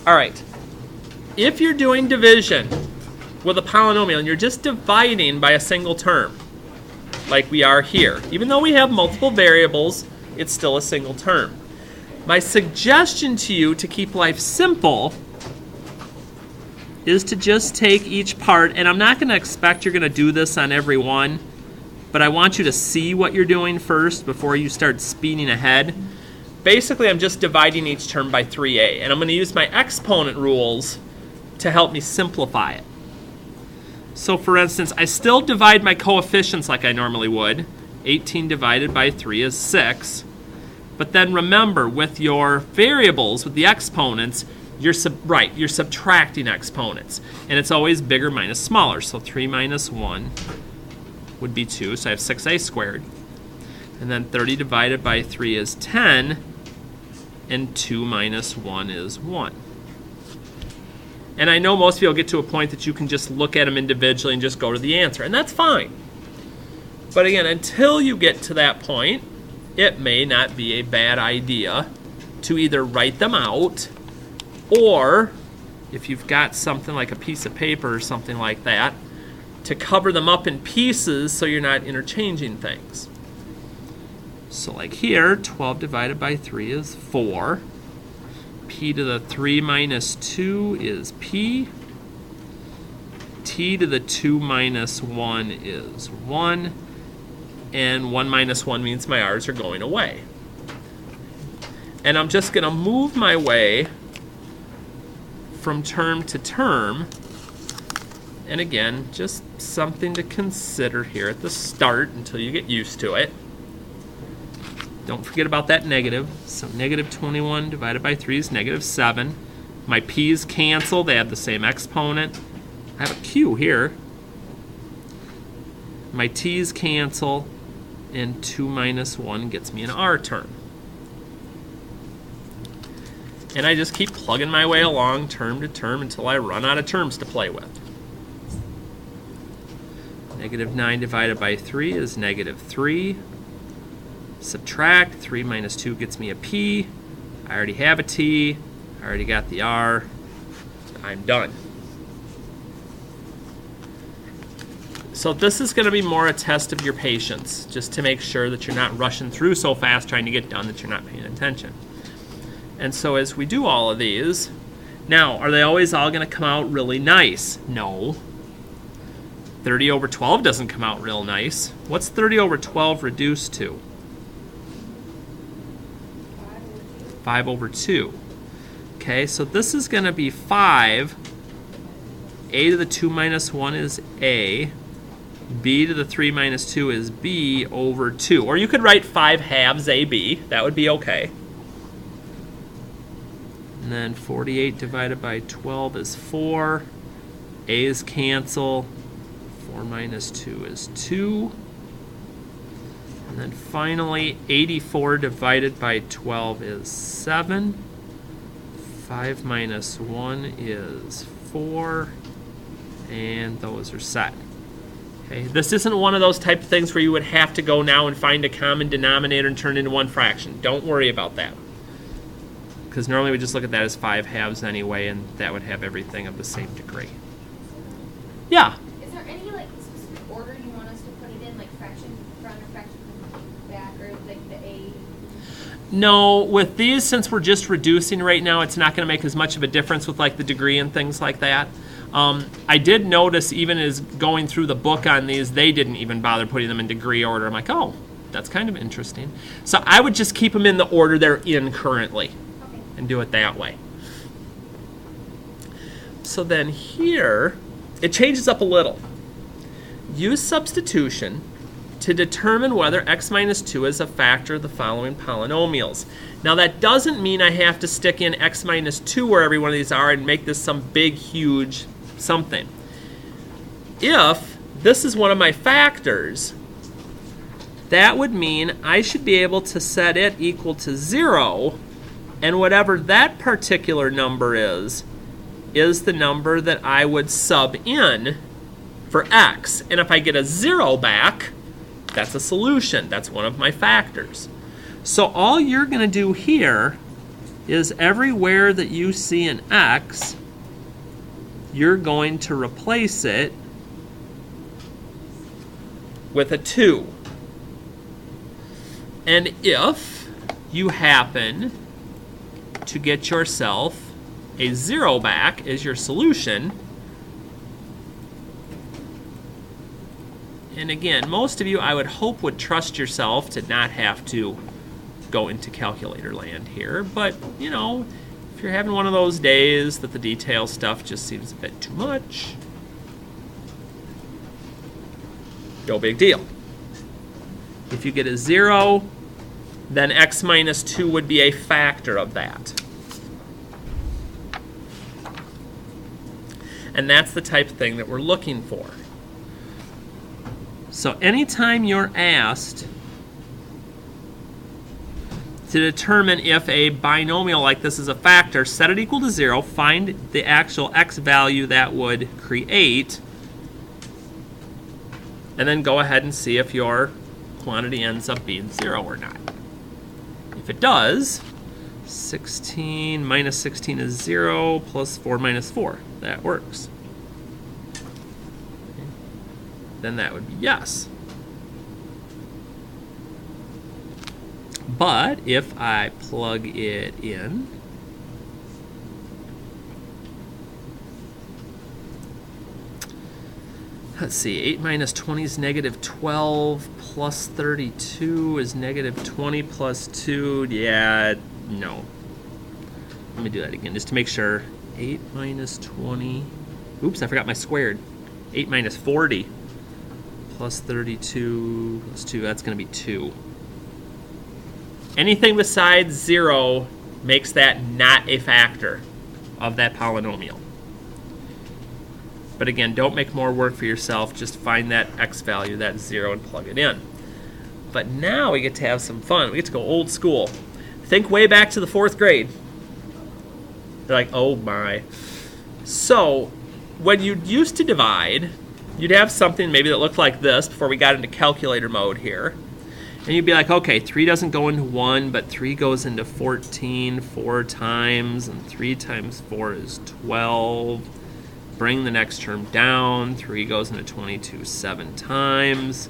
All right. If you're doing division with a polynomial and you're just dividing by a single term, like we are here, even though we have multiple variables, it's still a single term. My suggestion to you to keep life simple is to just take each part, and I'm not going to expect you're going to do this on every one, but I want you to see what you're doing first before you start speeding ahead. Basically, I'm just dividing each term by 3a, and I'm going to use my exponent rules to help me simplify it. So for instance, I still divide my coefficients like I normally would. 18 divided by 3 is 6. But then remember, with your variables, with the exponents, you're subtracting exponents. And it's always bigger minus smaller. So 3 minus 1 would be 2, so I have 6a squared. And then 30 divided by 3 is 10, and 2 minus 1 is 1. And I know most of you will get to a point that you can just look at them individually and just go to the answer, and that's fine. But again, until you get to that point, it may not be a bad idea to either write them out, or if you've got something like a piece of paper or something like that, to cover them up in pieces so you're not interchanging things. So like here, 12 divided by 3 is 4. P to the 3 minus 2 is P. T to the 2 minus 1 is 1. And 1 minus 1 means my r's are going away. And I'm just going to move my way from term to term. And again, just something to consider here at the start until you get used to it. Don't forget about that negative. So negative 21 divided by 3 is negative 7. My p's cancel. They have the same exponent. I have a q here. My t's cancel. And 2 minus 1 gets me an r term. And I just keep plugging my way along term to term until I run out of terms to play with. Negative 9 divided by 3 is negative 3. Subtract, 3 minus 2 gets me a p. I already have a t. I already got the r. I'm done. So this is going to be more a test of your patience, just to make sure that you're not rushing through so fast trying to get done that you're not paying attention. And so as we do all of these, now, are they always all going to come out really nice? No. 30 over 12 doesn't come out real nice. What's 30 over 12 reduced to? 5 over 2. Okay, so this is going to be 5. A to the 2 minus 1 is A. B to the 3 minus 2 is B over 2. Or you could write 5 halves AB. That would be okay. And then 48 divided by 12 is 4. A's cancel. 4 minus 2 is 2. And then finally, 84 divided by 12 is 7. 5 minus 1 is 4. And those are set. Okay, this isn't one of those type of things where you would have to go now and find a common denominator and turn it into one fraction. Don't worry about that. Because normally we just look at that as 5 halves anyway, and that would have everything of the same degree. Yeah? Is there any specific order you want us to put it in, like fraction front or fraction back, or like the A? No, with these, since we're just reducing right now, it's not going to make as much of a difference with like the degree and things like that. I did notice even as going through the book on these, they didn't even bother putting them in degree order. I'm like, oh, that's kind of interesting. So I would just keep them in the order they're in currently and do it that way. So then here, it changes up a little. Use substitution to determine whether x minus 2 is a factor of the following polynomials. Now that doesn't mean I have to stick in x minus 2 where every one of these are and make this some big, huge something. If this is one of my factors, that would mean I should be able to set it equal to 0, and whatever that particular number is the number that I would sub in for x. And if I get a 0 back, that's a solution. That's one of my factors. So all you're going to do here is everywhere that you see an x, you're going to replace it with a 2. And if you happen to get yourself a 0 back as your solution, and again, most of you, I would hope, would trust yourself to not have to go into calculator land here, but you know, if you're having one of those days that the detail stuff just seems a bit too much, no big deal. If you get a 0, then x minus 2 would be a factor of that. And that's the type of thing that we're looking for. So anytime you're asked to determine if a binomial like this is a factor, set it equal to 0, find the actual x value that would create, and then go ahead and see if your quantity ends up being 0 or not. If it does, 16 minus 16 is 0, plus 4 minus 4. That works. Then that would be yes. But if I plug it in, let's see, 8 minus 20 is negative 12, plus 32 is negative 20 plus 2. Yeah, no. Let me do that again just to make sure. 8 minus 20. Oops, I forgot my squared. 8 minus 40 plus 32 plus 2. That's going to be 2. Anything besides 0 makes that not a factor of that polynomial. But again, don't make more work for yourself. Just find that x value, that 0, and plug it in. But now we get to have some fun. We get to go old school. Think way back to the 4th grade. They're like, oh my. So when you used to divide, you'd have something maybe that looked like this before we got into calculator mode here. And you'd be like, okay, 3 doesn't go into 1, but 3 goes into 14 4 times, and 3 times 4 is 12. Bring the next term down. 3 goes into 22 7 times.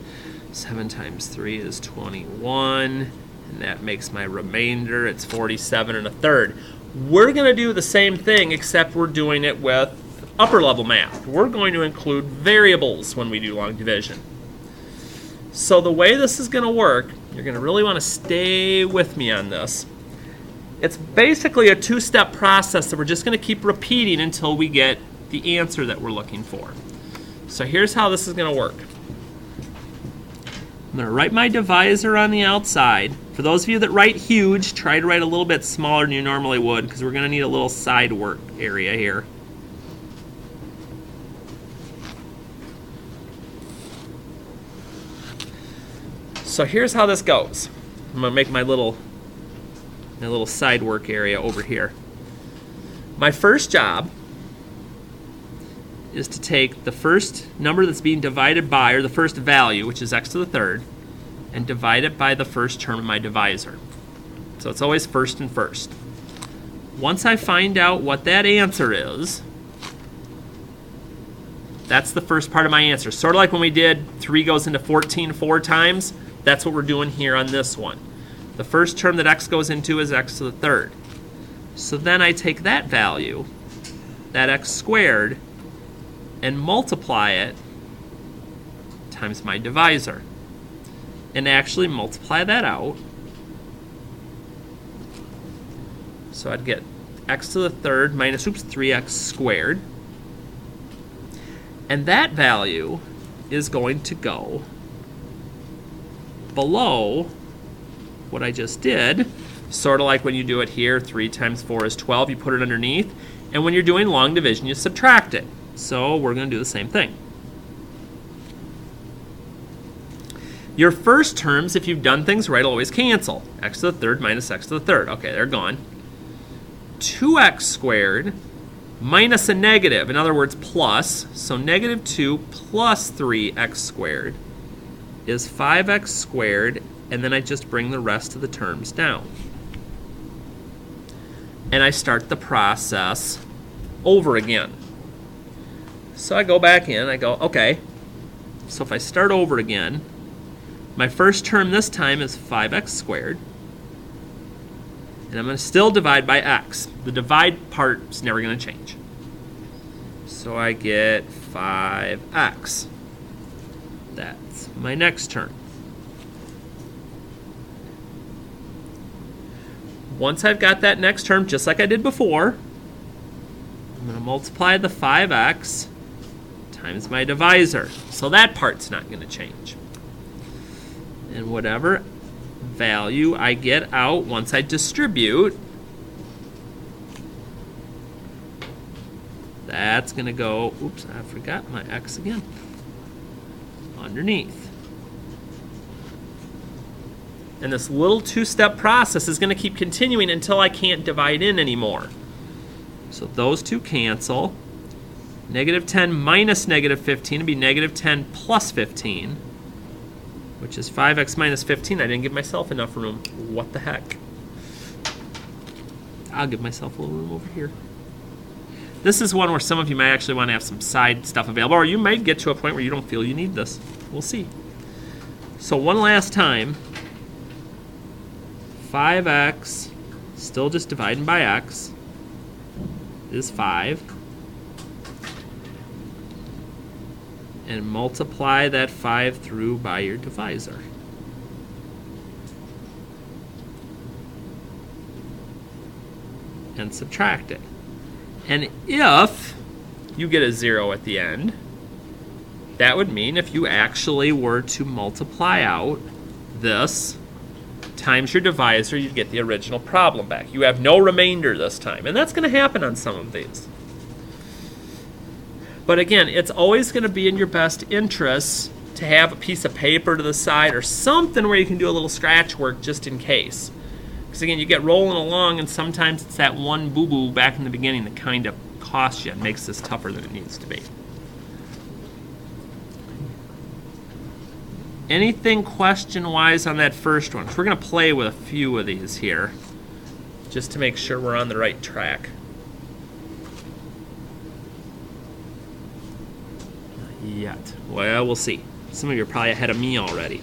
7 times 3 is 21. And that makes my remainder. It's 47 1/3. We're going to do the same thing, except we're doing it with upper level math. We're going to include variables when we do long division. So the way this is going to work, you're going to really want to stay with me on this. It's basically a 2-step process that we're just going to keep repeating until we get the answer that we're looking for. So here's how this is going to work. I'm going to write my divisor on the outside. For those of you that write huge, try to write a little bit smaller than you normally would, because we're going to need a little side work area here. So here's how this goes. I'm going to make my little side work area over here. My first job is to take the first number that's being divided by, or the first value, which is x to the 3rd, and divide it by the first term of my divisor. So it's always first and first. Once I find out what that answer is, that's the first part of my answer. Sort of like when we did 3 goes into 14 4 times, that's what we're doing here on this one. The first term that x goes into is x to the 3rd. So then I take that value, that x squared, and multiply it times my divisor. And actually multiply that out. So I'd get x to the 3rd minus, 3x squared. And that value is going to go below what I just did. Sort of like when you do it here, 3 times 4 is 12, you put it underneath. And when you're doing long division, you subtract it. So we're going to do the same thing. Your first terms, if you've done things right, always cancel. X to the 3rd minus x to the 3rd. Okay, they're gone. 2x squared minus a negative, in other words, plus. So negative 2 plus 3x squared is 5x squared, and then I just bring the rest of the terms down. and I start the process over again. So I go back in, I go, okay, so if I start over again, my first term this time is 5x squared, and I'm going to still divide by x. The divide part is never going to change. So I get 5x. That's my next term. Once I've got that next term, just like I did before, I'm going to multiply the 5x times my divisor. So that part's not going to change. And whatever value I get out once I distribute, that's going to go, oops, I forgot my x again, underneath. And this little two-step process is going to keep continuing until I can't divide in anymore. So those two cancel. Negative 10 minus negative 15 would be negative 10 plus 15, which is 5x minus 15. I didn't give myself enough room. What the heck? I'll give myself a little room over here. This is one where some of you might actually want to have some side stuff available, or you might get to a point where you don't feel you need this. We'll see. So one last time. 5x, still just dividing by x, is 5. And multiply that 5 through by your divisor. And subtract it. And if you get a 0 at the end, that would mean if you actually were to multiply out this times your divisor, you'd get the original problem back. You have no remainder this time. And that's going to happen on some of these. But again, it's always going to be in your best interest to have a piece of paper to the side or something where you can do a little scratch work just in case. Because again, you get rolling along and sometimes it's that one boo-boo back in the beginning that kind of costs you and makes this tougher than it needs to be. Anything question-wise on that first one? So we're going to play with a few of these here just to make sure we're on the right track. Not yet. Well, we'll see. Some of you are probably ahead of me already.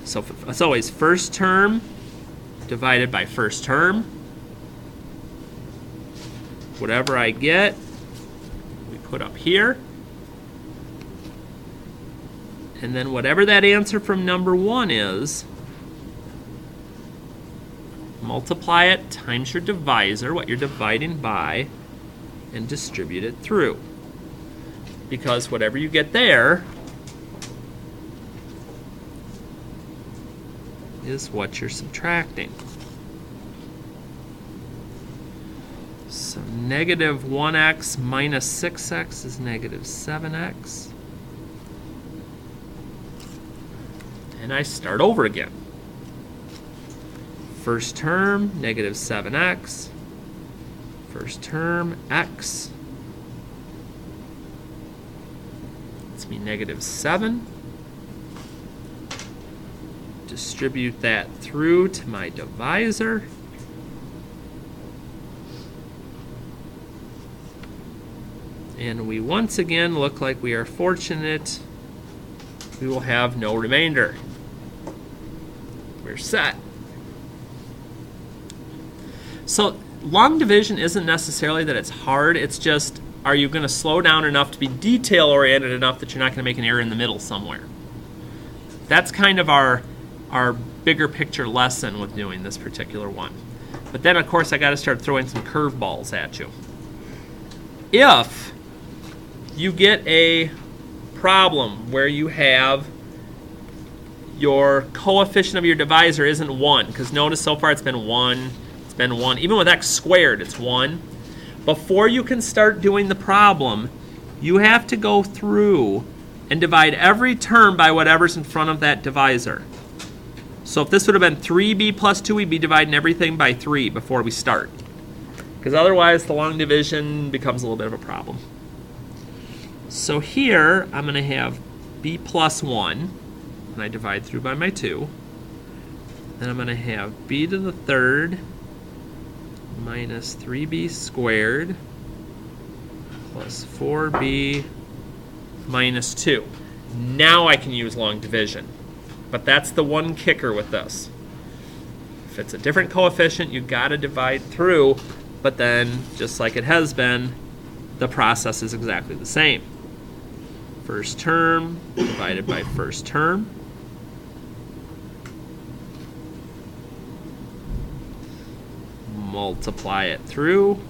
So as always, first term divided by first term. Whatever I get, we put up here. And then whatever that answer from number 1 is, multiply it times your divisor, what you're dividing by, and distribute it through. Because whatever you get there is what you're subtracting. So negative 1x minus 6x is negative 7x. And I start over again. First term, negative 7x. First term, x. That's me negative 7. Distribute that through to my divisor. And we once again look like we are fortunate. We will have no remainder. We're set. So long division isn't necessarily that it's hard, it's just, are you going to slow down enough to be detail-oriented enough that you're not going to make an error in the middle somewhere? That's kind of our bigger picture lesson with doing this particular one. But then, of course, I got to start throwing some curveballs at you. If you get a problem where you have your coefficient of your divisor isn't 1, because notice so far it's been 1, it's been 1. Even with x squared, it's 1. Before you can start doing the problem, you have to go through and divide every term by whatever's in front of that divisor. So if this would have been 3b plus 2, we'd be dividing everything by 3 before we start. Because otherwise the long division becomes a little bit of a problem. So here I'm going to have b plus 1, and I divide through by my 2. Then I'm going to have b to the third minus 3b squared plus 4b minus 2. Now I can use long division. But that's the one kicker with this. If it's a different coefficient, you've got to divide through, but then, just like it has been, the process is exactly the same. First term divided by first term. Multiply it through.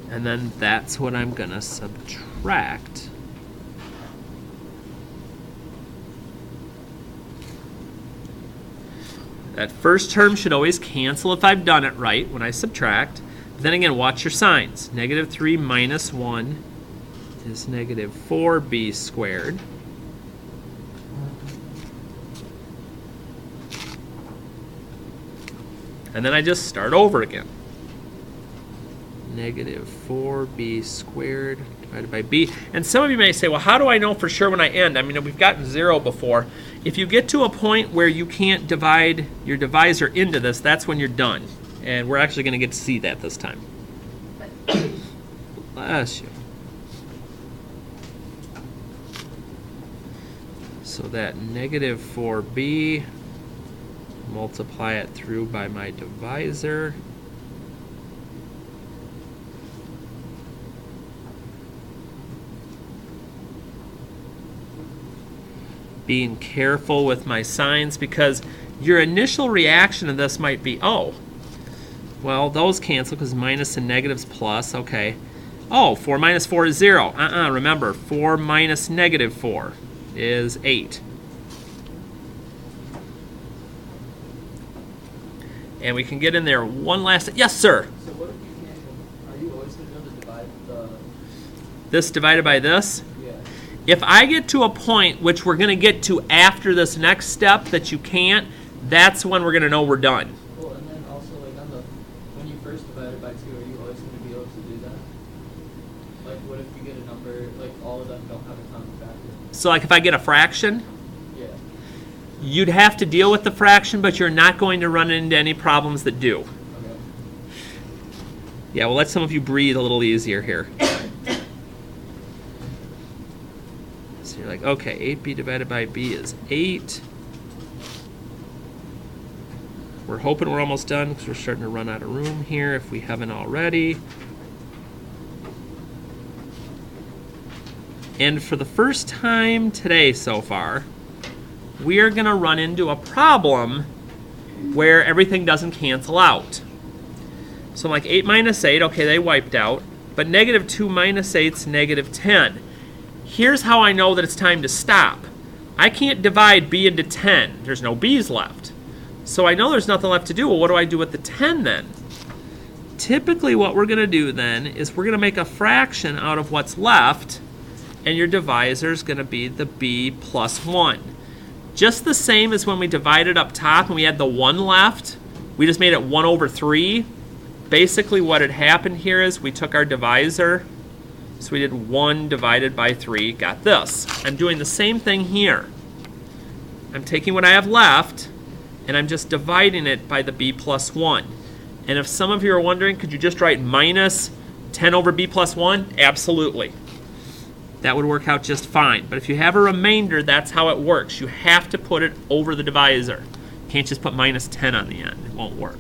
And then that's what I'm going to subtract. That first term should always cancel if I've done it right when I subtract. Then again, watch your signs. Negative 3 minus 1 is negative 4b squared. And then I just start over again. Negative 4b squared divided by b. And some of you may say, well, how do I know for sure when I end? I mean, we've gotten 0 before. If you get to a point where you can't divide your divisor into this, that's when you're done. And we're actually going to get to see that this time. Bless you. So that negative 4b, multiply it through by my divisor. Being careful with my signs, because your initial reaction to this might be, oh, well, those cancel because minus and negatives plus, okay. Oh, 4 minus 4 is 0. Remember, 4 minus negative 4 is 8. And we can get in there one last, yes, sir? So what if you cancel, are you always going to be able to divide the... This divided by this? Yeah. If I get to a point, which we're going to get to after this next step, that you can't, that's when we're going to know we're done. Well, and then also, like, on the, when you first divide it by 2, are you always going to be able to do that? Like, what if you get a number, like, all of them don't have a common factor? So, like, if I get a fraction, Yeah. you'd have to deal with the fraction, but you're not going to run into any problems that do. Okay. Yeah, we'll let some of you breathe a little easier here. So you're like, okay, 8b divided by b is 8. We're hoping we're almost done because we're starting to run out of room here if we haven't already. And for the first time today so far, we are going to run into a problem where everything doesn't cancel out. So I'm like 8 minus 8, okay, they wiped out. But negative 2 minus 8 is negative 10. Here's how I know that it's time to stop. I can't divide b into 10. There's no b's left. So I know there's nothing left to do. Well, what do I do with the 10 then? Typically what we're going to do then is we're going to make a fraction out of what's left, and your divisor is going to be the b plus 1. Just the same as when we divided up top and we had the 1 left. We just made it 1 over 3. Basically what had happened here is we took our divisor, so we did 1 divided by 3, got this. I'm doing the same thing here. I'm taking what I have left, and I'm just dividing it by the b plus 1. And if some of you are wondering, could you just write minus 10 over b plus 1? Absolutely. That would work out just fine. But if you have a remainder, that's how it works. You have to put it over the divisor. You can't just put minus 10 on the end. It won't work.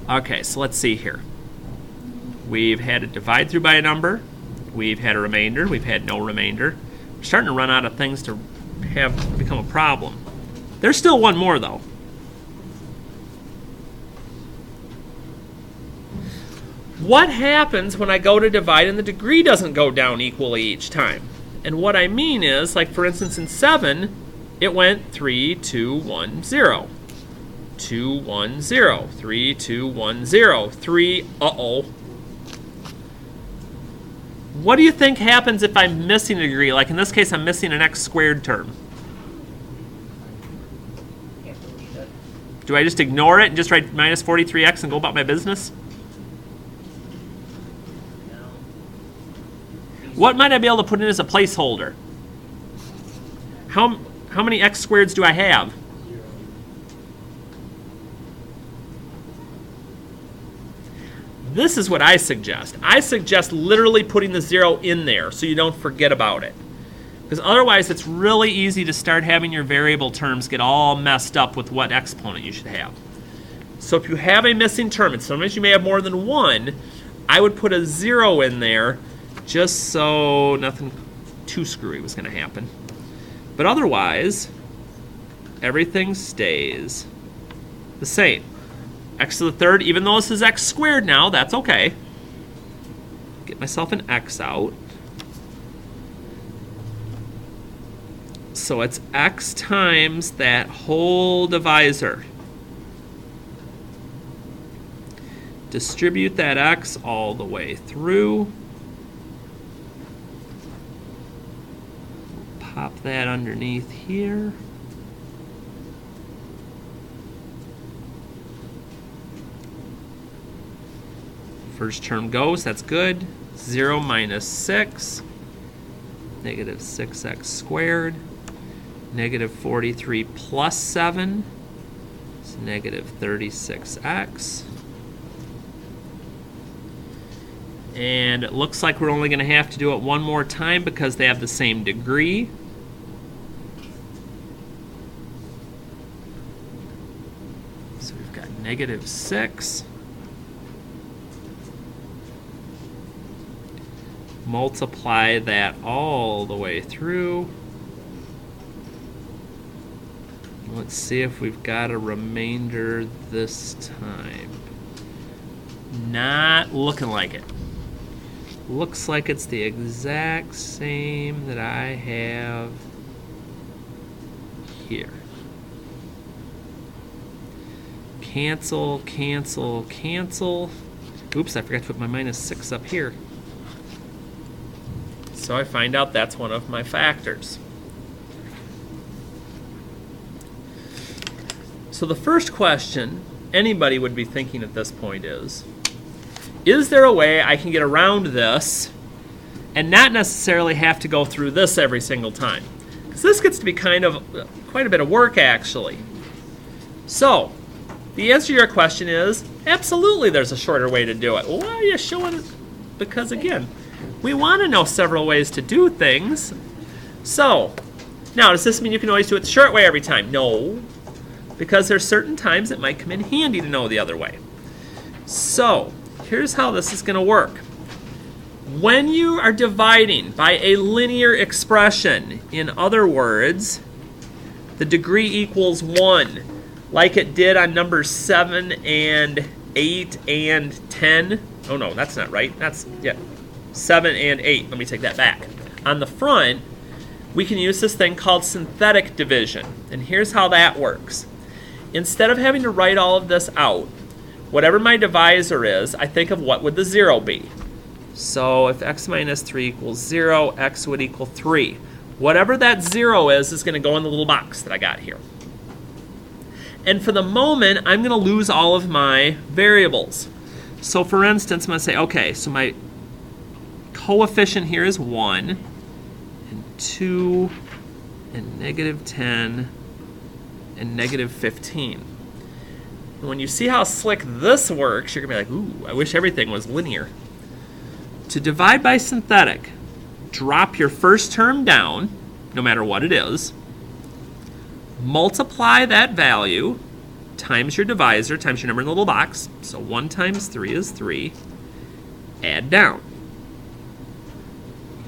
Okay, so let's see here. We've had a divide through by a number. We've had a remainder. We've had no remainder. We're starting to run out of things to have become a problem. There's still one more, though. What happens when I go to divide and the degree doesn't go down equally each time? And what I mean is, like for instance in 7, it went 3, 2, 1, 0. 2, 1, 0. 3, 2, 1, 0. 3, uh-oh. What do you think happens if I'm missing a degree? Like in this case, I'm missing an x squared term. Do I just ignore it and just write minus 43x and go about my business? What might I be able to put in as a placeholder? How many x squareds do I have? 0. This is what I suggest. I suggest literally putting the 0 in there so you don't forget about it. Because otherwise it's really easy to start having your variable terms get all messed up with what exponent you should have. So if you have a missing term, and sometimes you may have more than one, I would put a 0 in there just so nothing too screwy was going to happen. But otherwise, everything stays the same. X to the third, even though this is x squared now, that's okay. Get myself an x out. So it's x times that whole divisor. Distribute that x all the way through. Pop that underneath here. First term goes, that's good. 0 minus 6, negative 6x squared. Negative 43 plus 7 is negative 36x. And it looks like we're only going to have to do it one more time because they have the same degree. So we've got negative 6. Multiply that all the way through. Let's see if we've got a remainder this time. Not looking like it. Looks like it's the exact same that I have here. Cancel, cancel, cancel. Oops, I forgot to put my minus 6 up here. So I find out that's one of my factors. So the first question anybody would be thinking at this point is there a way I can get around this and not necessarily have to go through this every single time? Because this gets to be kind of quite a bit of work, actually. So the answer to your question is absolutely there's a shorter way to do it. Why are you showing it? Because again, we want to know several ways to do things. So now, does this mean you can always do it the short way every time? No. Because there's certain times it might come in handy to know the other way. So here's how this is going to work. When you are dividing by a linear expression, in other words, the degree equals 1, like it did on numbers 7 and 8 and 10. Oh no, that's not right. That's, yeah, 7 and 8. Let me take that back. On the front, we can use this thing called synthetic division. And here's how that works. Instead of having to write all of this out, whatever my divisor is, I think of what would the 0 be. So if x minus 3 equals 0, x would equal 3. Whatever that 0 is going to go in the little box that I got here. And for the moment, I'm going to lose all of my variables. So for instance, I'm going to say, okay, so my coefficient here is 1, and 2, and negative 10, and negative 15. And when you see how slick this works, you're going to be like, ooh, I wish everything was linear. To divide by synthetic, drop your first term down, no matter what it is, multiply that value times your divisor, times your number in the little box. So 1 times 3 is 3. Add down.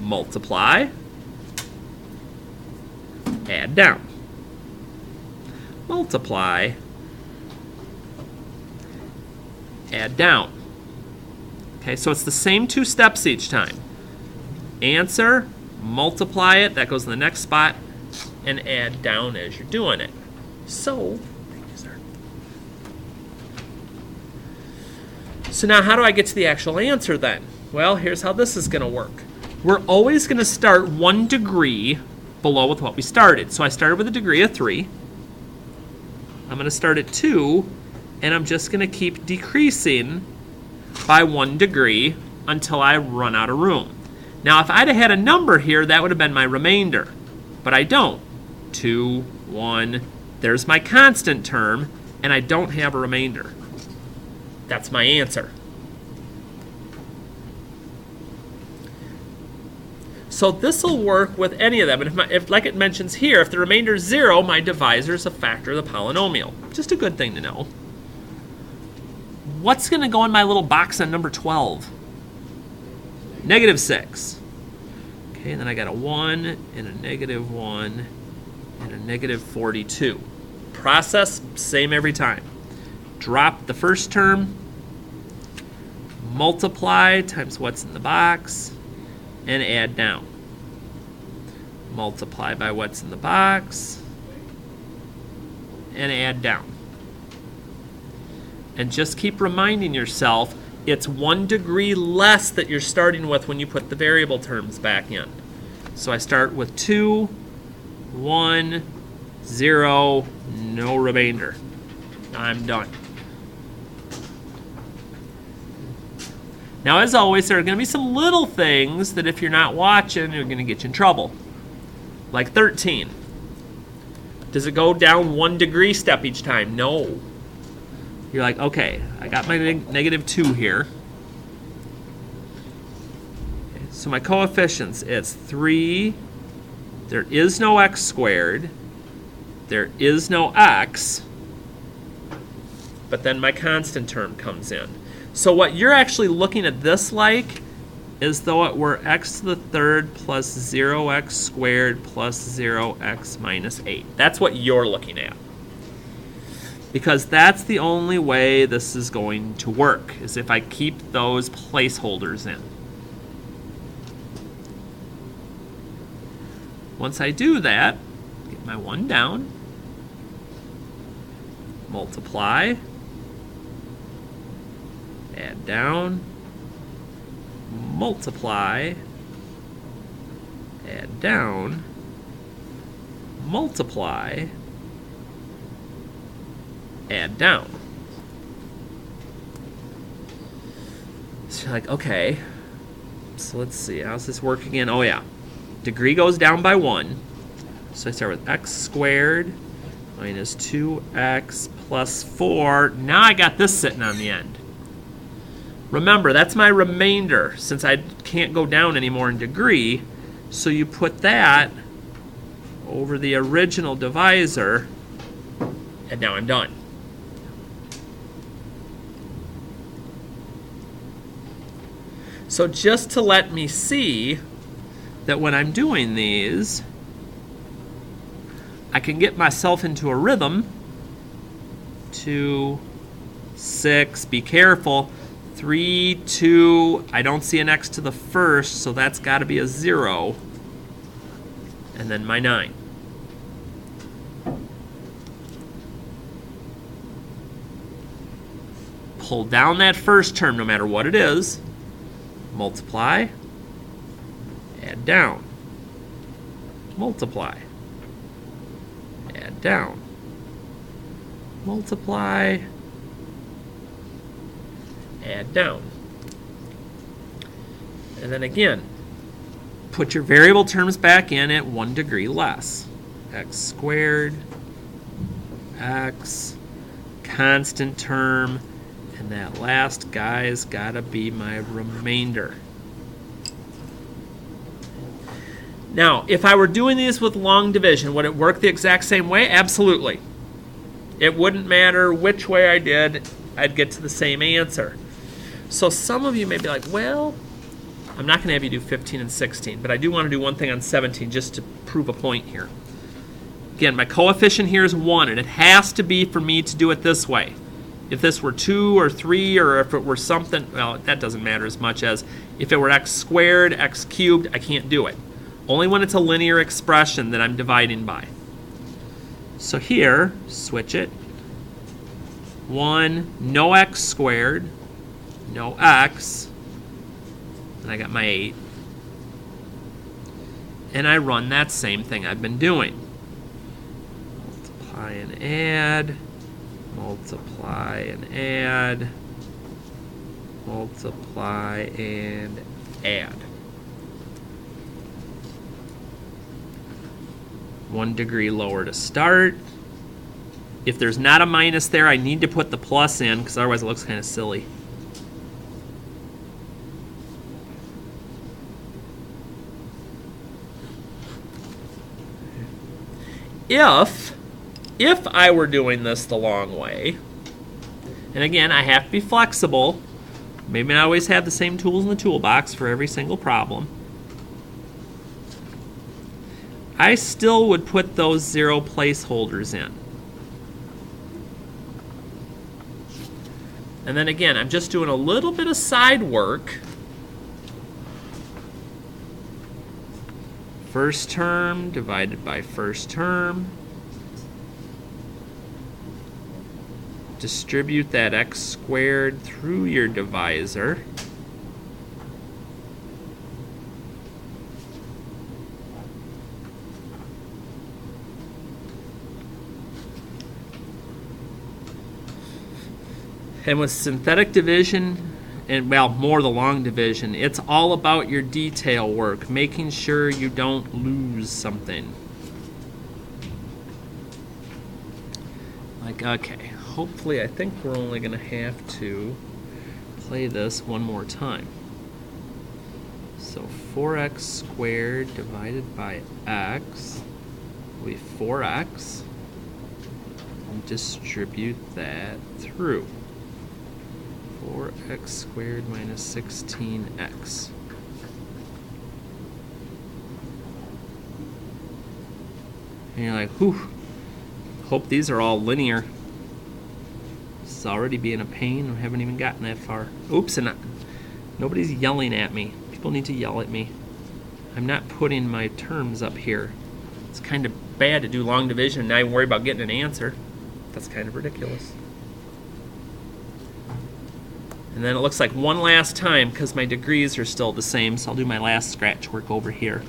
Multiply. Add down. Multiply. Add down. Okay, so it's the same 2 steps each time. Answer, multiply it, that goes in the next spot, and add down as you're doing it. So, thank you, sir. So now how do I get to the actual answer then? Well, here's how this is going to work. We're always going to start 1 degree below with what we started. So I started with a degree of 3. I'm going to start at 2, and I'm just going to keep decreasing by 1 degree until I run out of room. Now, if I'd have had a number here, that would have been my remainder, but I don't. 2, 1. There's my constant term, and I don't have a remainder. That's my answer. So this will work with any of them. And if like it mentions here, if the remainder is 0, my divisor is a factor of the polynomial. Just a good thing to know. What's going to go in my little box on number 12? -6. Okay, and then I got a 1 and a -1 and a -42. Process, same every time. Drop the first term, multiply times what's in the box, and add down. Multiply by what's in the box, and add down. And just keep reminding yourself, it's 1 degree less that you're starting with when you put the variable terms back in. So I start with 2, 1, 0, no remainder. I'm done. Now, as always, there are going to be some little things that if you're not watching, are going to get you in trouble. Like 13. Does it go down 1 degree step each time? No. You're like, okay, I got my -2 here. Okay, so my coefficients, it's 3. There is no x squared. There is no x. But then my constant term comes in. So what you're actually looking at this like is though it were x to the third plus 0x squared plus 0x minus 8. That's what you're looking at. Because that's the only way this is going to work, is if I keep those placeholders in. Once I do that, get my 1 down, multiply, add down, multiply, add down, multiply, add down. So you're like, okay, so let's see, how's this work again? Oh yeah, degree goes down by 1. So I start with x squared minus 2x plus 4. Now I got this sitting on the end. Remember, that's my remainder since I can't go down anymore in degree. So you put that over the original divisor, and now I'm done. So just to let me see that when I'm doing these, I can get myself into a rhythm. 2, 6, be careful. 3, 2, I don't see an x to the first, so that's got to be a 0. And then my 9. Pull down that first term no matter what it is. Multiply, add down, multiply, add down, multiply, add down. And then again, put your variable terms back in at 1 degree less. X squared, x, constant term, and that last guy's got to be my remainder. Now, if I were doing these with long division, would it work the exact same way? Absolutely. It wouldn't matter which way I did, I'd get to the same answer. So some of you may be like, well, I'm not going to have you do 15 and 16, but I do want to do one thing on 17 just to prove a point here. Again, my coefficient here is 1, and it has to be for me to do it this way. If this were 2 or 3, or if it were something, well, that doesn't matter as much as if it were x squared, x cubed, I can't do it. Only when it's a linear expression that I'm dividing by. So here, switch it. 1, no x squared, no x, and I got my 8. And I run that same thing I've been doing. Multiply and add. Multiply and add, multiply and add. 1 degree lower to start. If there's not a minus there, I need to put the plus in because otherwise it looks kind of silly. If I were doing this the long way, and again, I have to be flexible. Maybe not always have the same tools in the toolbox for every single problem. I still would put those 0 placeholders in. And then again, I'm just doing a little bit of side work. First term divided by first term. Distribute that x squared through your divisor. And with synthetic division, and well, more the long division, it's all about your detail work, making sure you don't lose something. Like, okay, hopefully I think we're only going to have to play this one more time. So 4x squared divided by x will be 4x. And distribute that through. 4x squared minus 16x. And you're like, whew, hope these are all linear. This is already being a pain. I haven't even gotten that far. Oops, and nobody's yelling at me. People need to yell at me. I'm not putting my terms up here. It's kind of bad to do long division and now you worry about getting an answer. That's kind of ridiculous. And then it looks like one last time, because my degrees are still the same, so I'll do my last scratch work over here.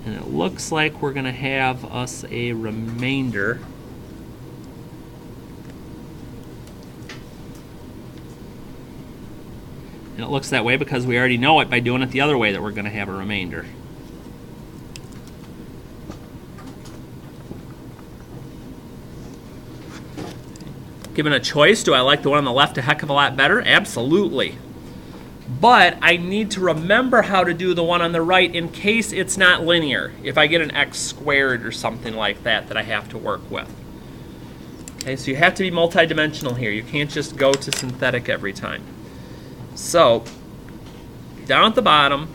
And it looks like we're going to have us a remainder. And it looks that way because we already know it by doing it the other way that we're going to have a remainder. Given a choice, do I like the one on the left a heck of a lot better? Absolutely. But I need to remember how to do the one on the right in case it's not linear. If I get an x squared or something like that I have to work with. Okay, so you have to be multidimensional here. You can't just go to synthetic every time. So, down at the bottom,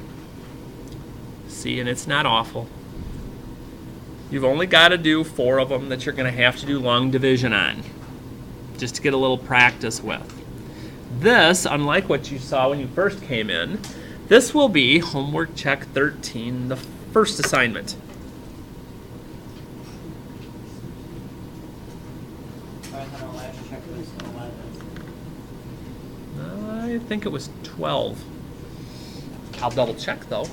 see, and it's not awful. You've only got to do 4 of them that you're going to have to do long division on, just to get a little practice with. This, unlike what you saw when you first came in, this will be homework check 13, the first assignment. I think it was 12. I'll double check though.